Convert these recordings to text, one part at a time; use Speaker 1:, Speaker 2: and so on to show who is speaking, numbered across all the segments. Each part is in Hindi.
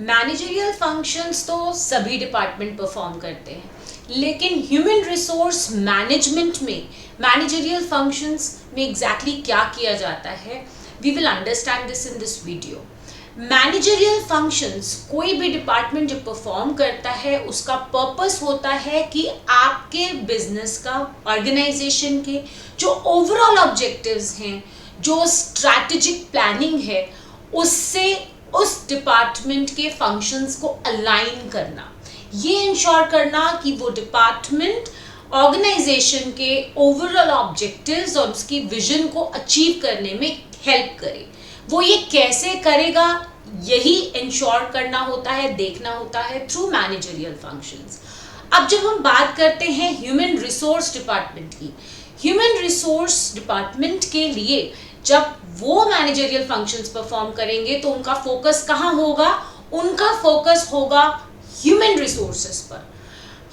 Speaker 1: मैनेजरियल फंक्शंस तो सभी डिपार्टमेंट परफॉर्म करते हैं, लेकिन ह्यूमन रिसोर्स मैनेजमेंट में मैनेजरियल फंक्शंस में एग्जैक्टली क्या किया जाता है, we will understand this in this video. Managerial functions कोई भी डिपार्टमेंट जब परफॉर्म करता है उसका पर्पस होता है कि आपके बिजनेस का, ऑर्गेनाइजेशन के जो ओवरऑल ऑब्जेक्टिव्स हैं, जो स्ट्रैटेजिक प्लानिंग है, उससे उस डिपार्टमेंट के फंक्शंस को अलाइन करना, ये इंश्योर करना कि वो डिपार्टमेंट ऑर्गेनाइजेशन के ओवरऑल ऑब्जेक्टिव्स और उसकी विजन को अचीव करने में हेल्प करे। वो ये कैसे करेगा, यही इंश्योर करना होता है, देखना होता है थ्रू मैनेजरियल फंक्शंस। अब जब हम बात करते हैं ह्यूमन रिसोर्स डिपार्टमेंट की, ह्यूमन रिसोर्स डिपार्टमेंट के लिए जब वो मैनेजरियल फंक्शंस परफॉर्म करेंगे तो उनका फोकस कहाँ होगा? उनका फोकस होगा ह्यूमन रिसोर्सेस पर।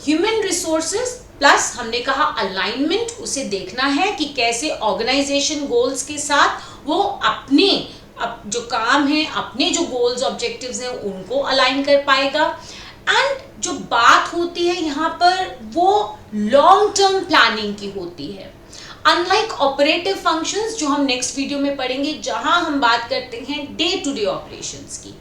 Speaker 1: ह्यूमन रिसोर्सेस प्लस हमने कहा अलाइनमेंट, उसे देखना है कि कैसे ऑर्गेनाइजेशन गोल्स के साथ वो अपने जो काम है, अपने जो गोल्स ऑब्जेक्टिव्स हैं उनको अलाइन कर पाएगा। एंड जो बात होती है यहाँ पर वो लॉन्ग टर्म प्लानिंग की होती है। अनलाइक ऑपरेटिव फंक्शंस जो हम नेक्स्ट वीडियो में पढ़ेंगे, जहां हम बात करते हैं डे टू डे ऑपरेशंस की,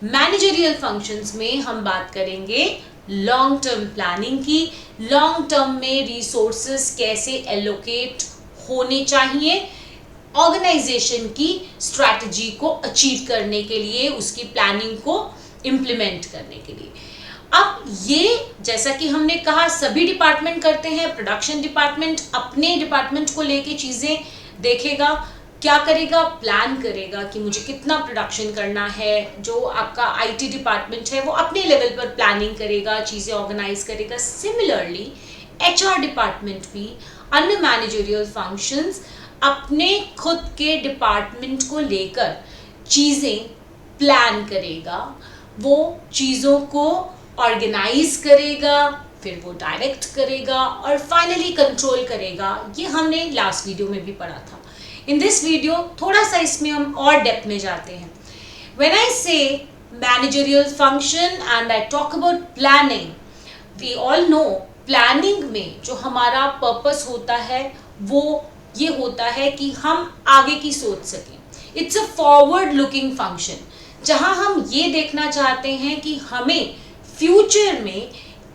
Speaker 1: मैनेजरियल फंक्शंस में हम बात करेंगे लॉन्ग टर्म प्लानिंग की। लॉन्ग टर्म में रिसोर्सेस कैसे एलोकेट होने चाहिए ऑर्गेनाइजेशन की स्ट्रैटेजी को अचीव करने के लिए, उसकी प्लानिंग को इम्प्लीमेंट करने के लिए। अब ये जैसा कि हमने कहा सभी डिपार्टमेंट करते हैं। प्रोडक्शन डिपार्टमेंट अपने डिपार्टमेंट को लेके चीज़ें देखेगा, क्या करेगा, प्लान करेगा कि मुझे कितना प्रोडक्शन करना है। जो आपका आईटी डिपार्टमेंट है वो अपने लेवल पर प्लानिंग करेगा, चीज़ें ऑर्गेनाइज करेगा। सिमिलरली एचआर डिपार्टमेंट भी अन्य मैनेजरियल फंक्शंस अपने खुद के डिपार्टमेंट को लेकर चीज़ें प्लान करेगा, वो चीज़ों को ऑर्गेनाइज करेगा, फिर वो डायरेक्ट करेगा और फाइनली कंट्रोल करेगा। ये हमने लास्ट वीडियो में भी पढ़ा था। इन दिस वीडियो थोड़ा सा इसमें हम और डेप्थ में जाते हैं। When I say managerial function and I talk about planning, we all know planning में जो हमारा पर्पस होता है वो ये होता है कि हम आगे की सोच सकें। It's a forward looking function, जहां हम ये देखना चाहते हैं कि हमें फ्यूचर में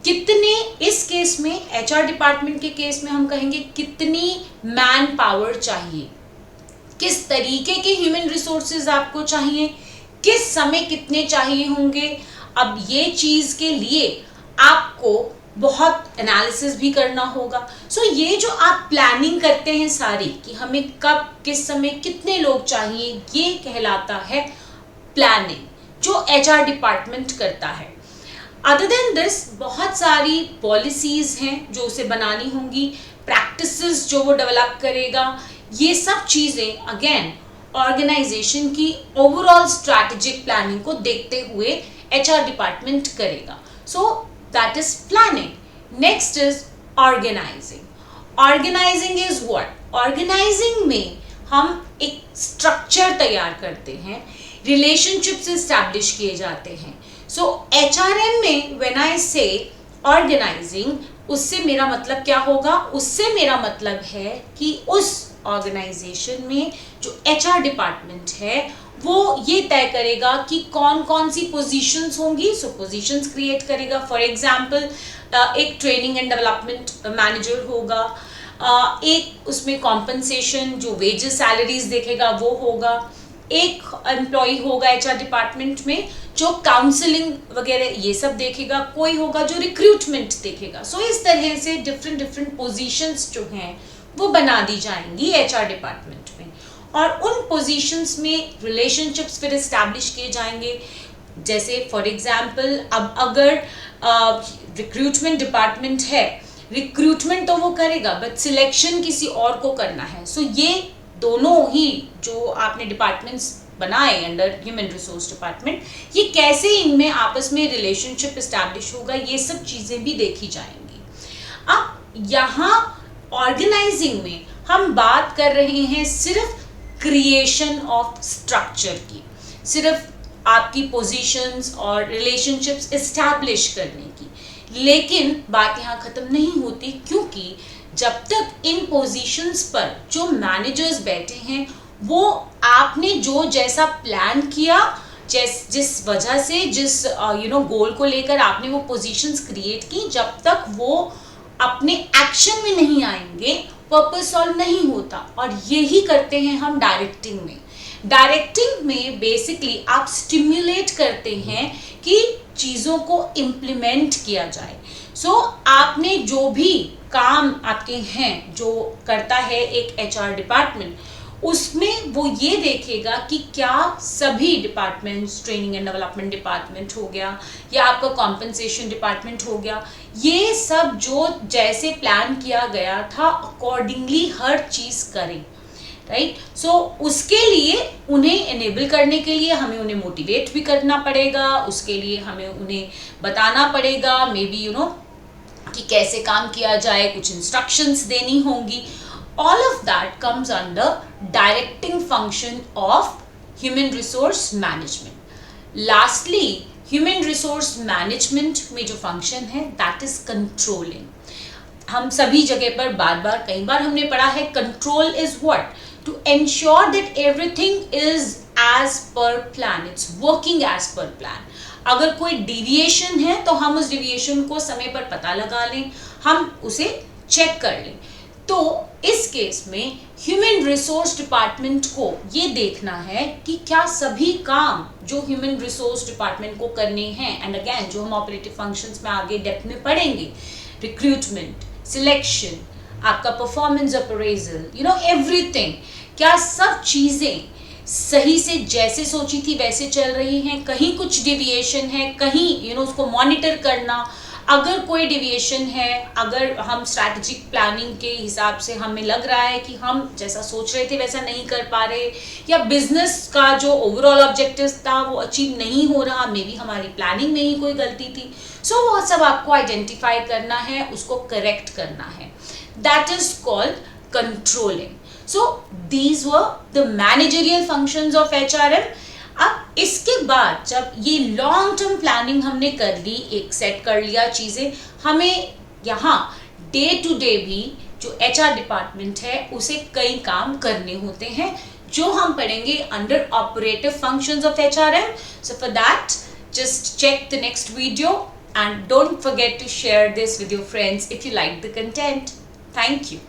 Speaker 1: कितने, इस केस में एचआर डिपार्टमेंट के केस में हम कहेंगे कितनी मैन पावर चाहिए, किस तरीके के ह्यूमन रिसोर्सेज आपको चाहिए, किस समय कितने चाहिए होंगे। अब ये चीज़ के लिए आपको बहुत एनालिसिस भी करना होगा। सो ये जो आप प्लानिंग करते हैं सारी कि हमें कब, किस समय, कितने लोग चाहिए, ये कहलाता है प्लानिंग, जो एचआर डिपार्टमेंट करता है। अदर देन दिस बहुत सारी पॉलिसीज हैं जो उसे बनानी होंगी, प्रैक्टिसेस जो वो डेवलप करेगा। ये सब चीज़ें अगेन ऑर्गेनाइजेशन की ओवरऑल स्ट्रैटेजिक प्लानिंग को देखते हुए एचआर डिपार्टमेंट करेगा। So that is planning. Next is organising. Organising is what? Organising में हम एक स्ट्रक्चर तैयार करते हैं, रिलेशनशिप्स एस्टैब्लिश किए जाते हैं। सो HRM में व्हेन आई से ऑर्गेनाइजिंग, उससे मेरा मतलब क्या होगा? उससे मेरा मतलब है कि उस ऑर्गेनाइजेशन में जो HR डिपार्टमेंट है वो ये तय करेगा कि कौन कौन सी पोजीशंस होंगी। सो पोजीशंस क्रिएट करेगा। फॉर एग्जांपल एक ट्रेनिंग एंड डेवलपमेंट मैनेजर होगा, एक उसमें कॉम्पनसेशन जो वेजेस सैलरीज देखेगा वो होगा, एक एम्प्लॉय होगा एचआर डिपार्टमेंट में जो काउंसलिंग वगैरह ये सब देखेगा, कोई होगा जो रिक्रूटमेंट देखेगा। सो इस तरह से डिफरेंट डिफरेंट पोजीशंस जो हैं वो बना दी जाएंगी एचआर डिपार्टमेंट में, और उन पोजीशंस में रिलेशनशिप्स फिर एस्टैब्लिश किए जाएंगे। जैसे फॉर एग्जांपल अब अगर रिक्रूटमेंट डिपार्टमेंट है, रिक्रूटमेंट तो वो करेगा बट सिलेक्शन किसी और को करना है। सो ये दोनों ही जो आपने डिपार्टमेंट्स बनाए अंडर ह्यूमन रिसोर्स डिपार्टमेंट, ये कैसे इनमें आपस में रिलेशनशिप एस्टैब्लिश होगा, ये सब चीज़ें भी देखी जाएंगी। अब यहाँ ऑर्गेनाइजिंग में हम बात कर रहे हैं सिर्फ क्रिएशन ऑफ स्ट्रक्चर की, सिर्फ आपकी पोजीशंस और रिलेशनशिप्स इस्टेब्लिश करने की। लेकिन बात यहाँ ख़त्म नहीं होती, क्योंकि जब तक इन पोजीशंस पर जो मैनेजर्स बैठे हैं वो आपने जो जैसा प्लान किया, जिस वजह से जिस गोल को लेकर आपने वो पोजीशंस क्रिएट की, जब तक वो अपने एक्शन में नहीं आएंगे पर्पस सॉल्व नहीं होता। और यही करते हैं हम डायरेक्टिंग में। डायरेक्टिंग में बेसिकली आप स्टिम्युलेट करते हैं कि चीज़ों को इम्प्लीमेंट किया जाए। सो आपने जो भी काम आपके हैं, जो करता है एक एचआर डिपार्टमेंट, उसमें वो ये देखेगा कि क्या सभी departments, training and development department हो गया या आपका कॉम्पनसेशन डिपार्टमेंट हो गया, ये सब जो जैसे प्लान किया गया था अकॉर्डिंगली हर चीज़ करें, राइट। सो उसके लिए उन्हें एनेबल करने के लिए हमें उन्हें मोटिवेट भी करना पड़ेगा, उसके लिए हमें उन्हें बताना पड़ेगा मे बी कि कैसे काम किया जाए, कुछ इंस्ट्रक्शंस देनी होंगी। All of that comes under directing function of human resource management. Lastly, human resource management में जो function है that is controlling. हम सभी जगह पर बार कई बार हमने पढ़ा है control is what? To ensure that everything is as per plan. It's working as per plan. अगर कोई deviation है तो हम उस deviation को समय पर पता लगा लें, हम उसे चेक कर लें। तो इस केस में ह्यूमन रिसोर्स डिपार्टमेंट को ये देखना है कि क्या सभी काम जो ह्यूमन रिसोर्स डिपार्टमेंट को करने हैं, एंड अगेन जो हम ऑपरेटिव फंक्शंस में आगे डेप्थ में पढ़ेंगे, रिक्रूटमेंट, सिलेक्शन, आपका परफॉर्मेंस अप्रेजल, एवरीथिंग, क्या सब चीज़ें सही से जैसे सोची थी वैसे चल रही हैं, कहीं कुछ डिविएशन है, कहीं उसको मॉनिटर करना, अगर कोई डिविएशन है, अगर हम स्ट्रैटेजिक प्लानिंग के हिसाब से हमें लग रहा है कि हम जैसा सोच रहे थे वैसा नहीं कर पा रहे, या बिजनेस का जो ओवरऑल ऑब्जेक्टिव था वो अचीव नहीं हो रहा, मे बी हमारी प्लानिंग में ही कोई गलती थी, सो वो सब आपको आइडेंटिफाई करना है, उसको करेक्ट करना है। That is called controlling. So these were the managerial functions of HRM. अब इसके बाद जब ये लॉन्ग टर्म प्लानिंग हमने कर ली, एक सेट कर लिया चीज़ें, हमें यहाँ डे टू डे भी जो एचआर डिपार्टमेंट है उसे कई काम करने होते हैं, जो हम पढ़ेंगे under operative functions of HRM. So for that just check the next video and don't forget to share this with your friends if you like the content. Thank you.